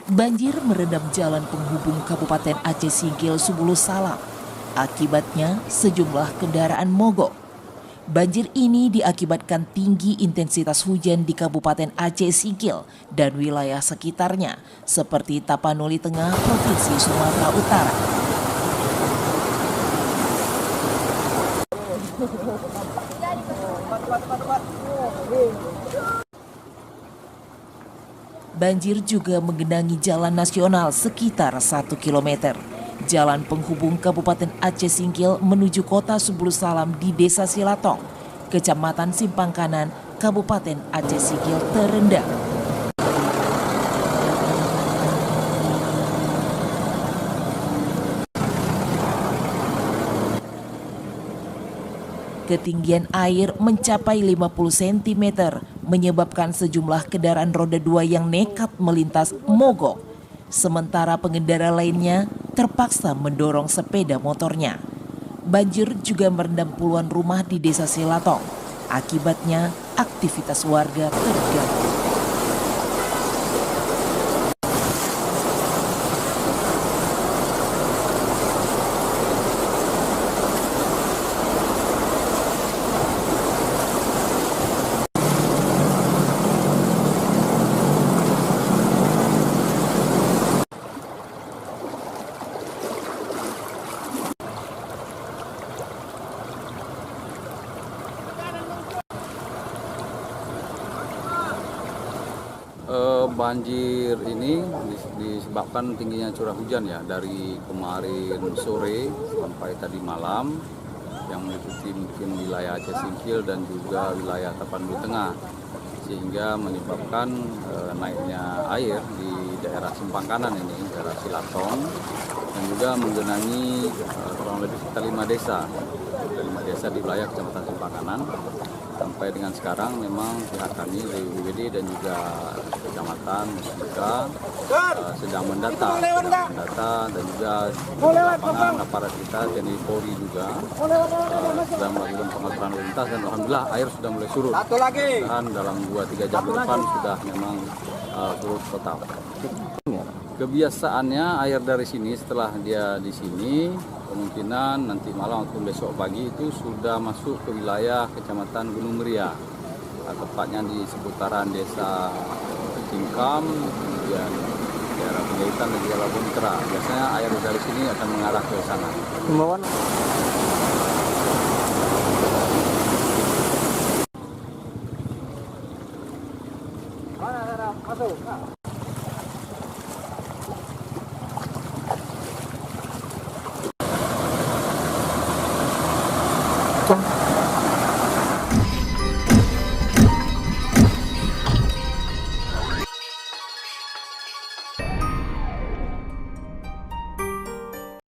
Banjir merendam jalan penghubung Kabupaten Aceh Singkil Subulu Salam. Akibatnya sejumlah kendaraan mogok. Banjir ini diakibatkan tinggi intensitas hujan di Kabupaten Aceh Singkil dan wilayah sekitarnya, seperti Tapanuli Tengah, Provinsi Sumatera Utara. Banjir juga menggenangi jalan nasional sekitar 1 km. Jalan penghubung Kabupaten Aceh Singkil menuju kota Subulu Salam di Desa Silatong, Kecamatan Simpang Kanan, Kabupaten Aceh Singkil terendam. Ketinggian air mencapai 50 cm, menyebabkan sejumlah kendaraan roda 2 yang nekat melintas mogok. Sementara pengendara lainnya terpaksa mendorong sepeda motornya. Banjir juga merendam puluhan rumah di Desa Silatong. Akibatnya, aktivitas warga terganggu. Banjir ini disebabkan tingginya curah hujan ya dari kemarin sore sampai tadi malam yang meliputi mungkin wilayah Aceh Singkil dan juga wilayah Tapanuli Tengah, sehingga menyebabkan naiknya air di daerah Simpang Kanan ini, daerah Silatong, dan juga menggenangi kurang lebih sekitar 5 desa. 5 desa di wilayah Kecamatan Simpang Kanan. Sampai dengan sekarang memang pihak kami dari BPBD dan juga kecamatan juga sedang mendata dan juga di lapangan aparat kita TNI Polri juga sedang melakukan pengaturan lalu lintas, dan alhamdulillah air sudah mulai surut. Dan dalam 2-3 jam ke depan sudah memang surut total. Kebiasaannya air dari sini setelah dia di sini, kemungkinan nanti malam atau besok pagi itu sudah masuk ke wilayah Kecamatan Gunung Meria, tepatnya di seputaran Desa Cingkam, kemudian daerah Penjahitan dan juga Labuan Tera. Biasanya air dari sini akan mengarah ke sana. Masuk.